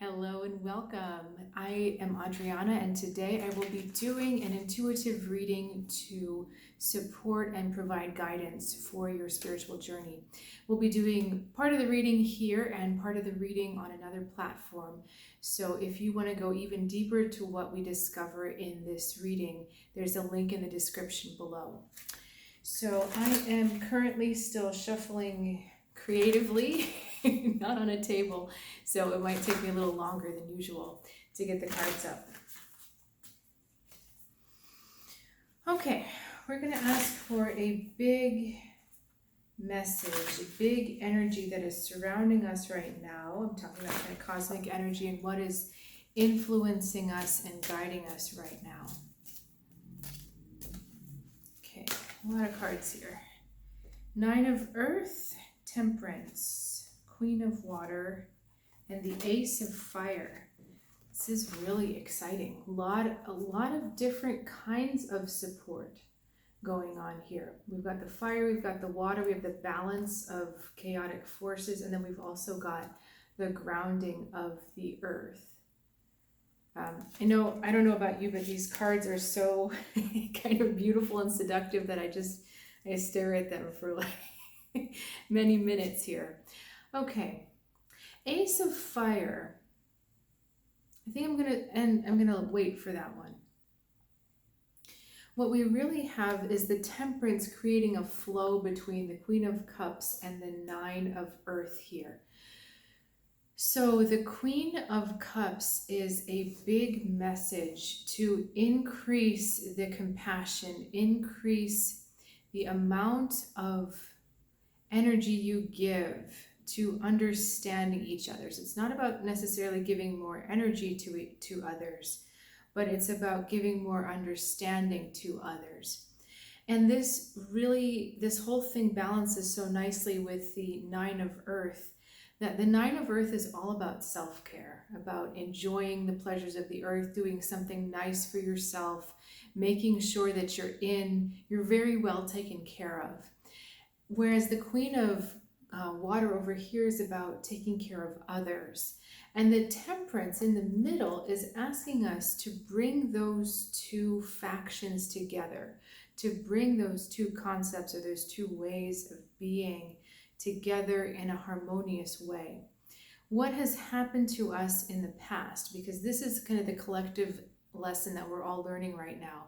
Hello and welcome. I am Adriana, and today I will be doing an intuitive reading to support and provide guidance for your spiritual journey. We'll be doing part of the reading here and part of the reading on another platform. So if you want to go even deeper to what we discover in this reading, there's a link in the description below. So I am currently still shuffling creatively, not on a table, so it might take me a little longer than usual to get the cards up. Okay, we're going to ask for a big message, a big energy that is surrounding us right now. I'm talking about kind of cosmic energy and what is influencing us and guiding us right now. Okay, a lot of cards here. Nine of Earth, Temperance, Queen of Water, and the Ace of Fire. This is really exciting. A lot of different kinds of support going on here. We've got the fire, we've got the water, we have the balance of chaotic forces, and then we've also got the grounding of the earth. I don't know about you, but these cards are so kind of beautiful and seductive that I stare at them for like many minutes here. Okay, Ace of Fire. I think I'm gonna wait for that one. What we really have is the Temperance creating a flow between the Queen of Cups and the Nine of Earth here. So the Queen of Cups is a big message to increase the compassion, increase the amount of energy you give to understanding each other. So it's not about necessarily giving more energy to others, but it's about giving more understanding to others. And this whole thing balances so nicely with the Nine of Earth, that the Nine of Earth is all about self-care, about enjoying the pleasures of the earth, doing something nice for yourself, making sure that you're very well taken care of. Whereas the Queen of Water over here is about taking care of others. And the Temperance in the middle is asking us to bring those two factions together, to bring those two concepts or those two ways of being together in a harmonious way. What has happened to us in the past, because this is kind of the collective lesson that we're all learning right now.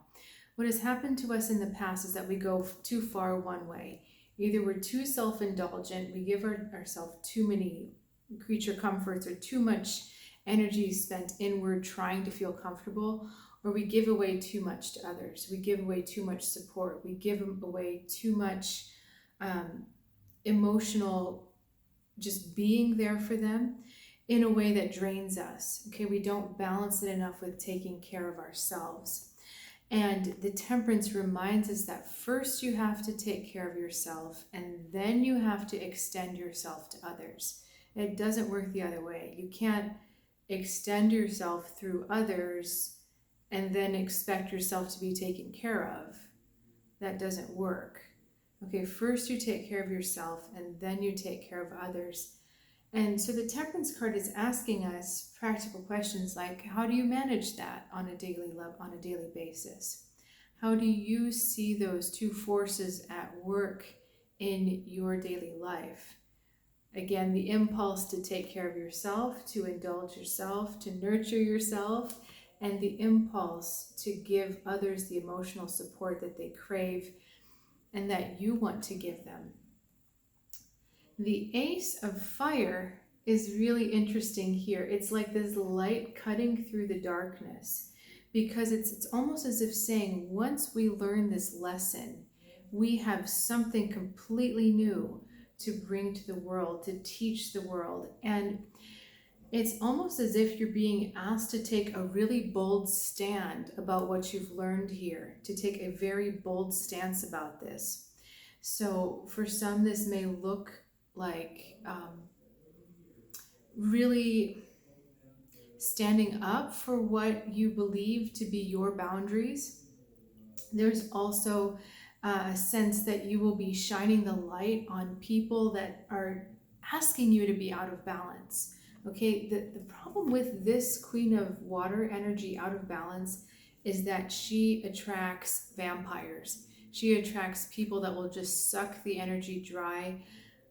What has happened to us in the past is that we go too far one way. Either we're too self-indulgent, we give ourselves too many creature comforts or too much energy spent inward trying to feel comfortable, or we give away too much to others. We give away too much support. We give away too much emotional just being there for them in a way that drains us. Okay, we don't balance it enough with taking care of ourselves. And the Temperance reminds us that first you have to take care of yourself, and then you have to extend yourself to others. It doesn't work the other way. You can't extend yourself through others and then expect yourself to be taken care of. That doesn't work. Okay, first you take care of yourself, and then you take care of others. And so the Temperance card is asking us practical questions like, how do you manage that on a daily basis? How do you see those two forces at work in your daily life? Again, the impulse to take care of yourself, to indulge yourself, to nurture yourself, and the impulse to give others the emotional support that they crave and that you want to give them. The Ace of Fire is really interesting here. It's like this light cutting through the darkness, because it's almost as if saying, once we learn this lesson, we have something completely new to bring to the world, to teach the world. And it's almost as if you're being asked to take a really bold stand about what you've learned here, to take a very bold stance about this. So for some, this may look like really standing up for what you believe to be your boundaries. There's also a sense that you will be shining the light on people that are asking you to be out of balance. Okay, the problem with this Queen of Water energy out of balance is that she attracts vampires. She attracts people that will just suck the energy dry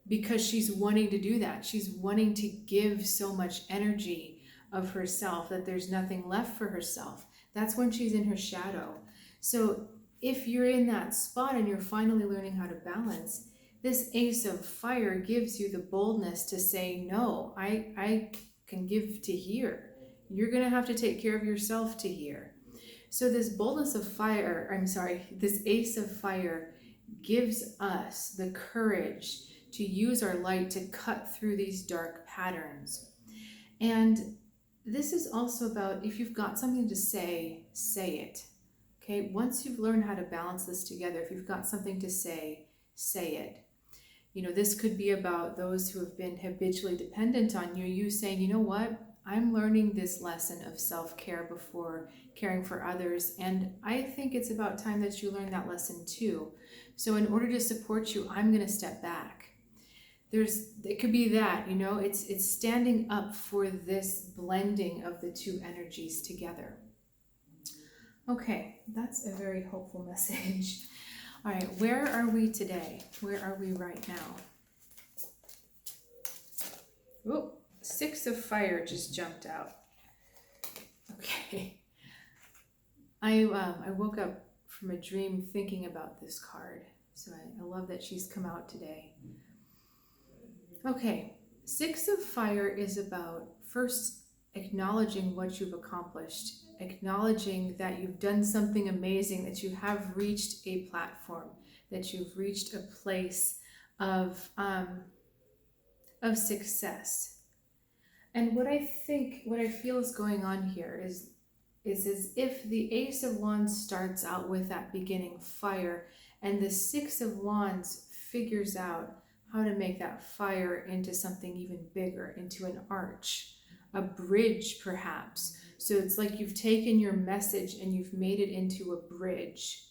because she's wanting to do that. She's wanting to give so much energy of herself that there's nothing left for herself. That's when she's in her shadow. So if you're in that spot and you're finally learning how to balance, this Ace of Fire gives you the boldness to say, no, I can give to here. You're going to have to take care of yourself to here. So this boldness of fire, this Ace of Fire gives us the courage to use our light to cut through these dark patterns. And this is also about, if you've got something to say, say it. Okay, once you've learned how to balance this together, if you've got something to say, say it. You know, this could be about those who have been habitually dependent on you, you saying, you know what, I'm learning this lesson of self-care before caring for others, and I think it's about time that you learn that lesson too. So in order to support you, I'm going to step back. It could be that, you know, it's standing up for this blending of the two energies together. Okay, that's a very hopeful message. All right, where are we today? Where are we right now? Oh, Six of Fire just jumped out. Okay. I woke up from a dream thinking about this card. So I love that she's come out today. Okay, Six of Fire is about first acknowledging what you've accomplished, acknowledging that you've done something amazing, that you have reached a platform, that you've reached a place of success. And what I feel is going on here is as if the Ace of Wands starts out with that beginning fire, and the Six of Wands figures out how to make that fire into something even bigger, into an arch, a bridge perhaps. So it's like you've taken your message and you've made it into a bridge.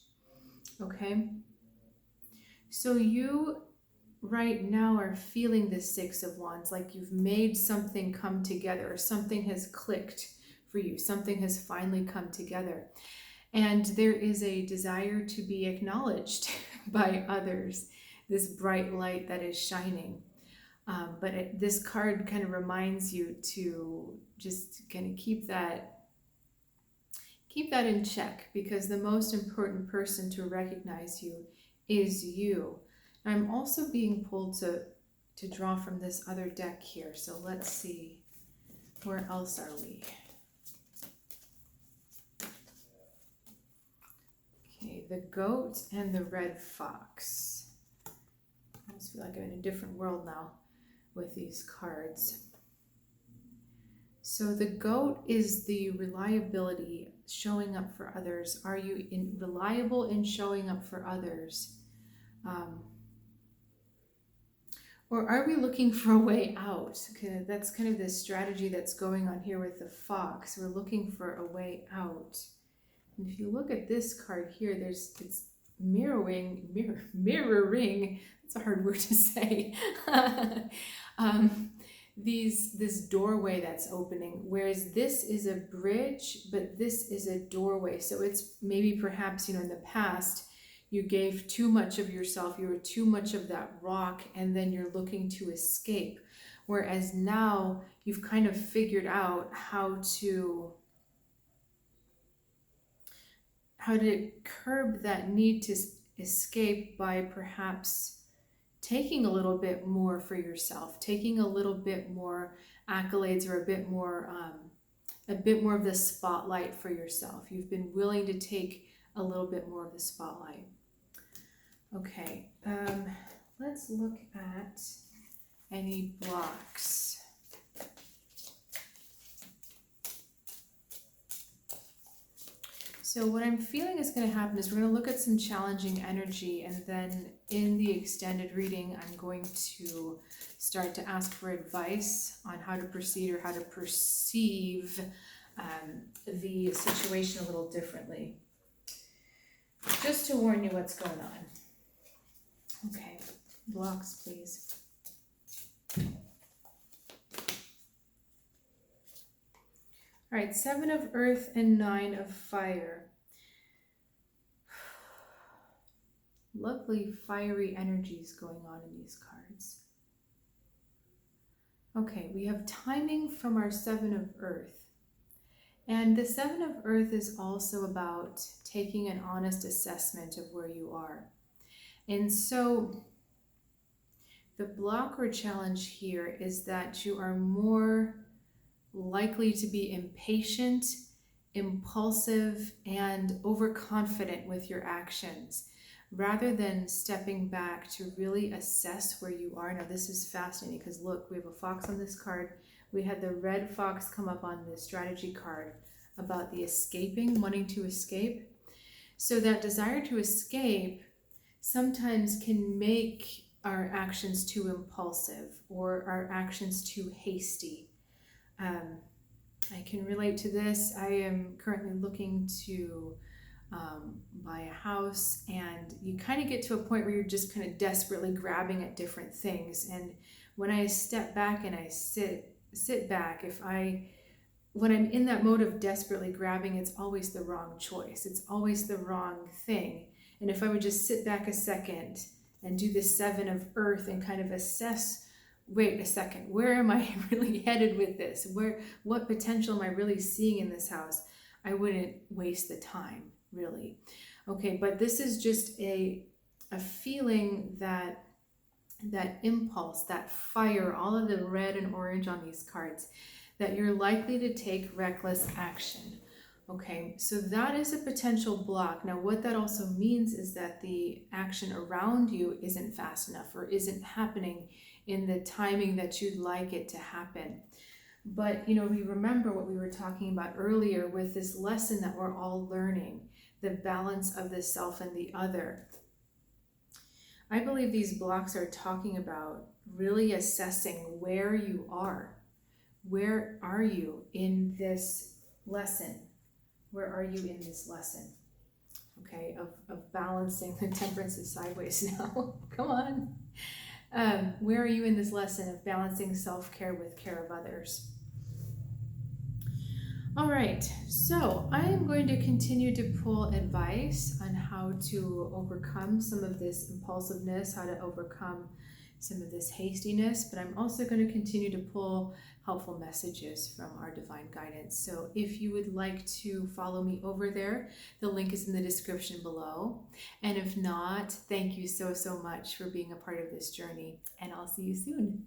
Okay? So you right now are feeling the Six of Wands, like you've made something come together, or something has clicked for you, something has finally come together. And there is a desire to be acknowledged by others, this bright light that is shining. But this card kind of reminds you to just kind of keep that in check, because the most important person to recognize you is you. I'm also being pulled to draw from this other deck here. So let's see, where else are we? Okay, the goat and the red fox. I almost feel like I'm in a different world now with these cards. So the goat is the reliability, showing up for others. Are you reliable in showing up for others? Or are we looking for a way out? Okay, that's kind of the strategy that's going on here with the fox. We're looking for a way out. And if you look at this card here, it's mirroring, that's a hard word to say. This doorway that's opening, whereas this is a bridge, but this is a doorway. So it's maybe perhaps, in the past, you gave too much of yourself, you were too much of that rock, and then you're looking to escape. Whereas now you've kind of figured out how to curb that need to escape by perhaps taking a little bit more for yourself, taking a little bit more accolades, or a bit more of the spotlight for yourself. You've been willing to take a little bit more of the spotlight. Okay, let's look at any blocks. So what I'm feeling is going to happen is we're going to look at some challenging energy, and then in the extended reading, I'm going to start to ask for advice on how to proceed, or how to perceive the situation a little differently. Just to warn you what's going on. Okay, blocks, please. All right, 7 of earth and 9 of fire. Lovely fiery energies going on in these cards. Okay, we have timing from our 7 of earth. And the 7 of earth is also about taking an honest assessment of where you are. And so the block or challenge here is that you are more likely to be impatient, impulsive, and overconfident with your actions, rather than stepping back to really assess where you are. Now this is fascinating because look, we have a fox on this card. We had the red fox come up on the strategy card about the escaping, wanting to escape. So that desire to escape sometimes can make our actions too impulsive or our actions too hasty. I can relate to this. I am currently looking to buy a house, and you kind of get to a point where you're just kind of desperately grabbing at different things. And when I step back and I sit back, when I'm in that mode of desperately grabbing, it's always the wrong choice. It's always the wrong thing. And if I would just sit back a second and do the 7 of earth and kind of assess, wait a second, where am I really headed with this? What potential am I really seeing in this house? I wouldn't waste the time, really. Okay, but this is just a feeling that impulse, that fire, all of the red and orange on these cards, that you're likely to take reckless action. Okay, so that is a potential block. Now, what that also means is that the action around you isn't fast enough or isn't happening in the timing that you'd like it to happen. But, we remember what we were talking about earlier with this lesson that we're all learning, the balance of the self and the other. I believe these blocks are talking about really assessing where you are. Where are you in this lesson? Where are you in this lesson? Okay, of balancing. The temperance is sideways now. Come on. Where are you in this lesson of balancing self-care with care of others? All right, so I am going to continue to pull advice on how to overcome some of this impulsiveness, how to overcome some of this hastiness, but I'm also going to continue to pull helpful messages from our divine guidance. So if you would like to follow me over there, the link is in the description below. And if not, thank you so much for being a part of this journey, and I'll see you soon.